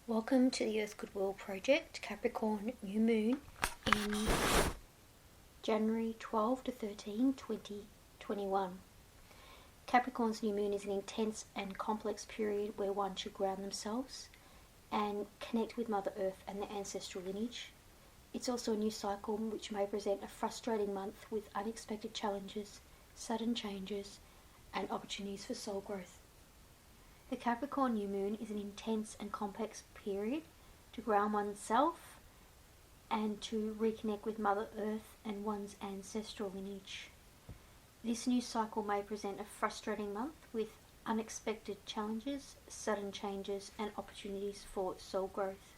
Welcome to the Earth Goodwill Project, Capricorn New Moon in January 12 to 13, 2021. Capricorn's new moon is an intense and complex period where one should ground themselves and connect with Mother Earth and their ancestral lineage. It's also a new cycle which may present a frustrating month with unexpected challenges, sudden changes, and opportunities for soul growth. The Capricorn new moon is an intense and complex period to ground oneself and to reconnect with Mother Earth and one's ancestral lineage. This new cycle may present a frustrating month with unexpected challenges, sudden changes, and opportunities for soul growth.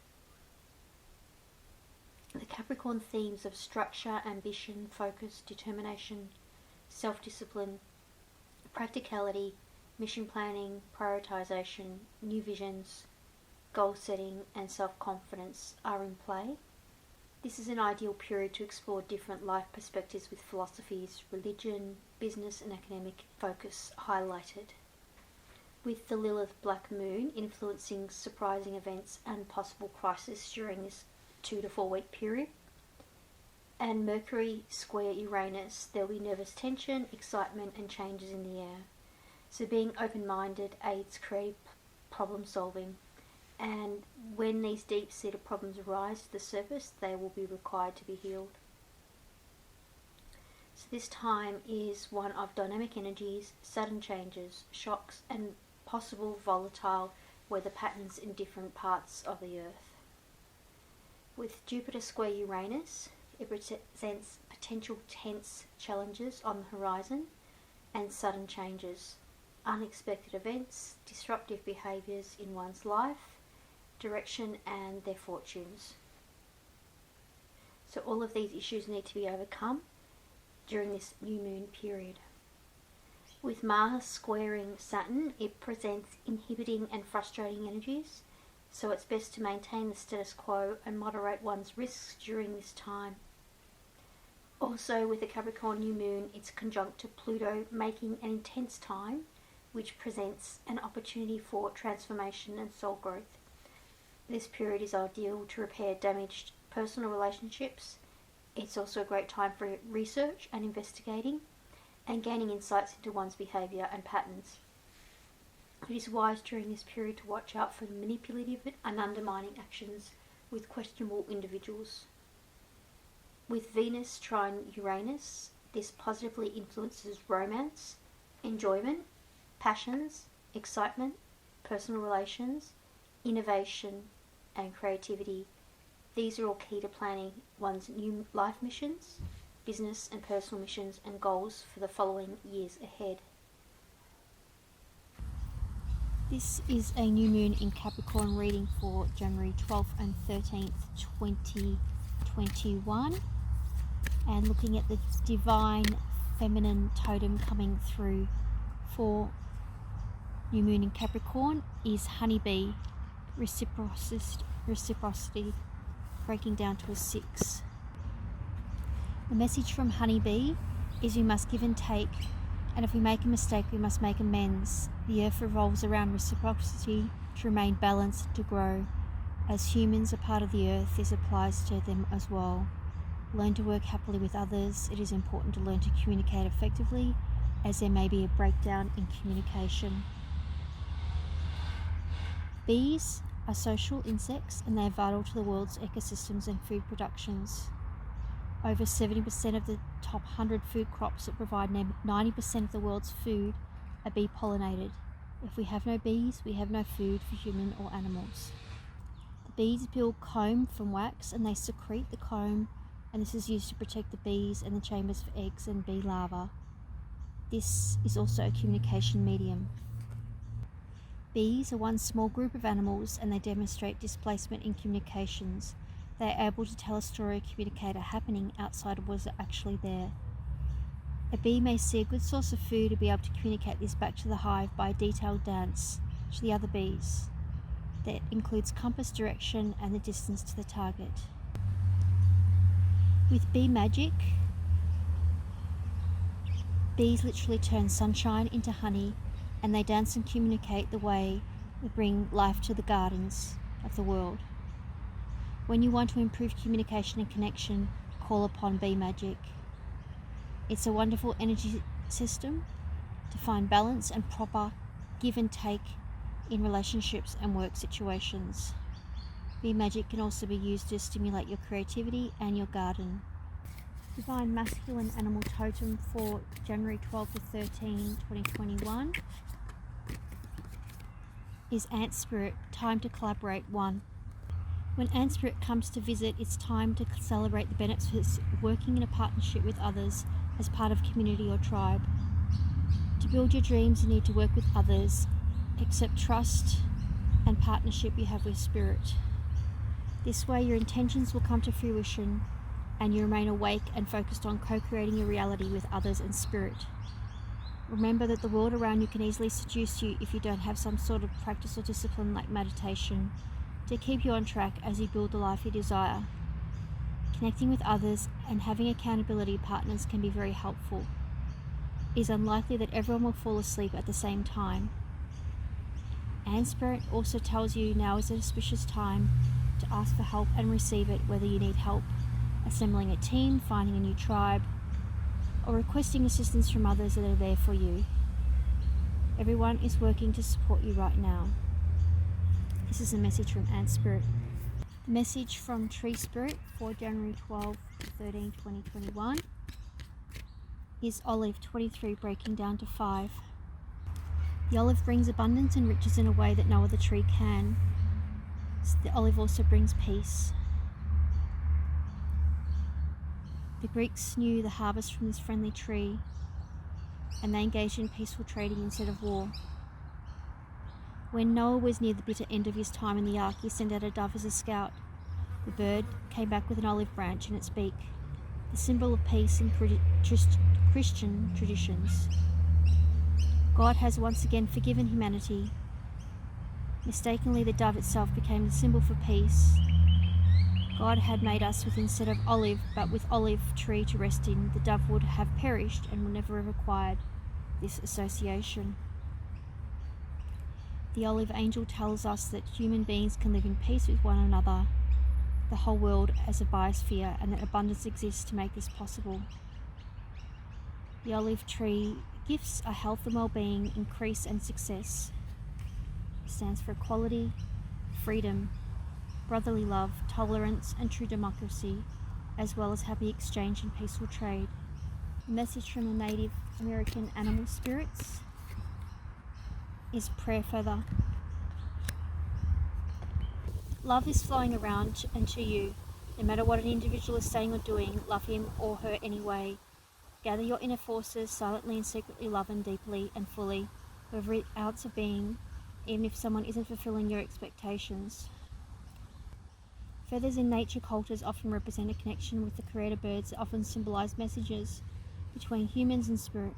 The Capricorn themes of structure, ambition, focus, determination, self-discipline, practicality, mission planning, prioritization, new visions, goal setting, and self-confidence are in play. This is an ideal period to explore different life perspectives with philosophies, religion, business, and academic focus highlighted. With the Lilith Black Moon influencing surprising events and possible crisis during this 2 to 4 week period, and Mercury square Uranus, there will be nervous tension, excitement, and changes in the air. So being open-minded aids creative problem solving, and when these deep-seated problems rise to the surface, they will be required to be healed. So this time is one of dynamic energies, sudden changes, shocks, and possible volatile weather patterns in different parts of the Earth. With Jupiter square Uranus, it presents potential tense challenges on the horizon and sudden changes, unexpected events, disruptive behaviours in one's life, direction, and their fortunes. So all of these issues need to be overcome during this new moon period. With Mars squaring Saturn, it presents inhibiting and frustrating energies, so it's best to maintain the status quo and moderate one's risks during this time. Also, with the Capricorn new moon, it's conjunct to Pluto, making an intense time which presents an opportunity for transformation and soul growth. This period is ideal to repair damaged personal relationships. It's also a great time for research and investigating and gaining insights into one's behaviour and patterns. It is wise during this period to watch out for manipulative and undermining actions with questionable individuals. With Venus trine Uranus, this positively influences romance, enjoyment, passions, excitement, personal relations, innovation, and creativity. These are all key to planning one's new life missions, business and personal missions, and goals for the following years ahead. This is a new moon in Capricorn reading for January 12th and 13th, 2021. And looking at the divine feminine totem coming through for new moon in Capricorn is honeybee, reciprocity, breaking down to a 6. The message from honeybee is we must give and take, and if we make a mistake, we must make amends. The earth revolves around reciprocity to remain balanced and to grow. As humans are part of the earth, this applies to them as well. Learn to work happily with others. It is important to learn to communicate effectively, as there may be a breakdown in communication. Bees are social insects, and they are vital to the world's ecosystems and food productions. Over 70% of the top 100 food crops that provide 90% of the world's food are bee pollinated. If we have no bees, we have no food for human or animals. The bees build comb from wax, and they secrete the comb, and this is used to protect the bees and the chambers for eggs and bee larvae. This is also a communication medium. Bees are one small group of animals, and they demonstrate displacement in communications. They are able to tell a story or communicate a happening outside of what is actually there. A bee may see a good source of food and be able to communicate this back to the hive by a detailed dance to the other bees that includes compass direction and the distance to the target. With bee magic, bees literally turn sunshine into honey, and they dance and communicate the way they bring life to the gardens. of the world. When you want to improve communication and connection, call upon Be Magic. It's a wonderful energy system to find balance and proper give and take in relationships and work situations. Be Magic can also be used to stimulate your creativity and your garden. Divine Masculine Animal Totem for January 12 to 13, 2021 is Ant Spirit, time to collaborate 1. When Ant Spirit comes to visit, it's time to celebrate the benefits of working in a partnership with others as part of community or tribe. To build your dreams, you need to work with others, accept trust and partnership you have with Spirit. This way your intentions will come to fruition and you remain awake and focused on co-creating your reality with others and Spirit. Remember that the world around you can easily seduce you if you don't have some sort of practice or discipline like meditation to keep you on track as you build the life you desire. Connecting with others and having accountability partners can be very helpful. It is unlikely that everyone will fall asleep at the same time. Ant Spirit also tells you now is an auspicious time to ask for help and receive it, whether you need help assembling a team, finding a new tribe, or requesting assistance from others that are there for you. Everyone is working to support you right now. This is a message from Ant Spirit. The message from Tree Spirit for January 12 to 13, 2021 is Olive 23 breaking down to 5. The olive brings abundance and riches in a way that no other tree can. The olive also brings peace. The Greeks knew the harvest from this friendly tree, and they engaged in peaceful trading instead of war. When Noah was near the bitter end of his time in the ark, he sent out a dove as a scout. The bird came back with an olive branch in its beak, the symbol of peace in Christian traditions. God has once again forgiven humanity. Mistakenly, the dove itself became the symbol for peace. God had made us with instead of olive, but with olive tree to rest in, the dove would have perished and would never have acquired this association. The olive angel tells us that human beings can live in peace with one another, the whole world as a biosphere, and that abundance exists to make this possible. The olive tree gifts are health and well-being, increase and success. It stands for equality, freedom, brotherly love, tolerance and true democracy, as well as happy exchange and peaceful trade. A message from the Native American animal spirits is prayer feather. Love is flowing around and to you. No matter what an individual is saying or doing, love him or her anyway. Gather your inner forces, silently and secretly love them deeply and fully, whoever ounce of being, even if someone isn't fulfilling your expectations. Feathers in nature cultures often represent a connection with the creator birds that often symbolize messages between humans and spirit.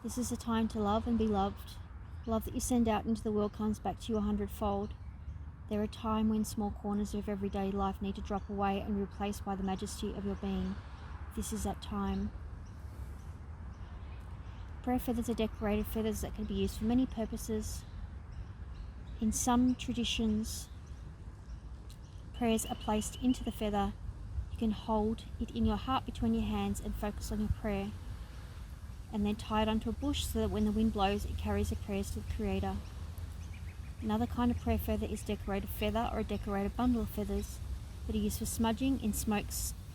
This is a time to love and be loved. Love that you send out into the world comes back to you 100-fold. There are times when small corners of everyday life need to drop away and be replaced by the majesty of your being. This is that time. Prayer feathers are decorated feathers that can be used for many purposes. In some traditions, prayers are placed into the feather. You can hold it in your heart between your hands and focus on your prayer, and then tie it onto a bush so that when the wind blows, it carries the prayers to the Creator. Another kind of prayer feather is decorated feather or a decorated bundle of feathers that are used for smudging in smoke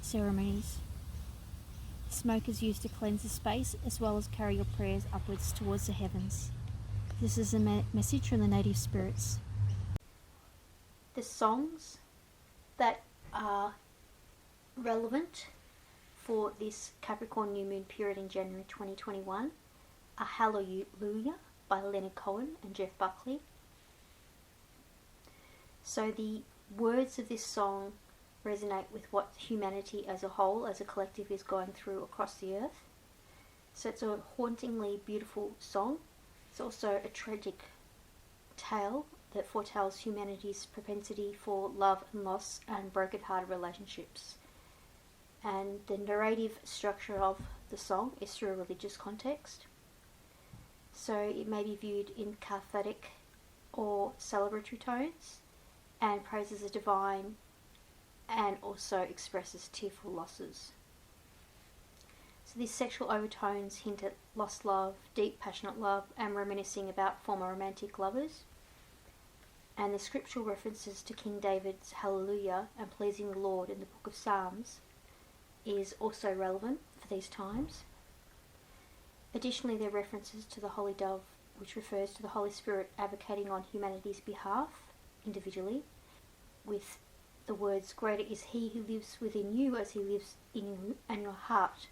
ceremonies. Smoke is used to cleanse the space as well as carry your prayers upwards towards the heavens. This is a message from the native spirits. The songs that are relevant for this Capricorn new moon period in January 2021 are Hallelujah by Leonard Cohen and Jeff Buckley. So the words of this song resonate with what humanity as a whole, as a collective, is going through across the earth. So it's a hauntingly beautiful song. It's also a tragic tale that foretells humanity's propensity for love and loss and broken-hearted relationships. And the narrative structure of the song is through a religious context. So it may be viewed in cathartic or celebratory tones, and praises the divine and also expresses tearful losses. So these sexual overtones hint at lost love, deep passionate love, and reminiscing about former romantic lovers. And the scriptural references to King David's Hallelujah and pleasing the Lord in the book of Psalms is also relevant for these times. Additionally, there are references to the Holy Dove, which refers to the Holy Spirit advocating on humanity's behalf individually, with the words, "Greater is he who lives within you as he lives in your heart."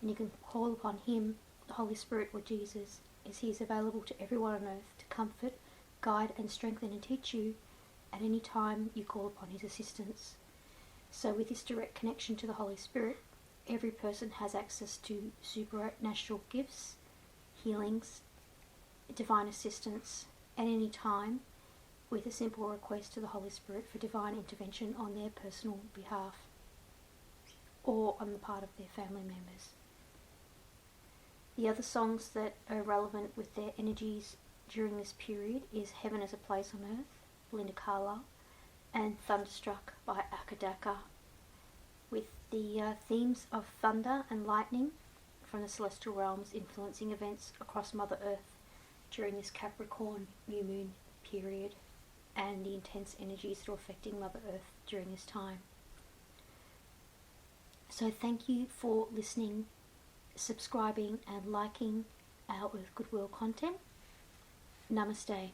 And you can call upon him, the Holy Spirit or Jesus, as he is available to everyone on earth to comfort, guide and strengthen and teach you at any time you call upon his assistance. So with this direct connection to the Holy Spirit, every person has access to supernatural gifts, healings, divine assistance at any time, with a simple request to the Holy Spirit for divine intervention on their personal behalf or on the part of their family members. The other songs that are relevant with their energies during this period is Heaven as a Place on Earth, Belinda Carlisle, and Thunderstruck by Akadaka, with the themes of thunder and lightning from the celestial realms influencing events across Mother Earth during this Capricorn new moon period, and the intense energies that are affecting Mother Earth during this time. So thank you for listening, subscribing and liking our Earth Goodwill content. Namaste.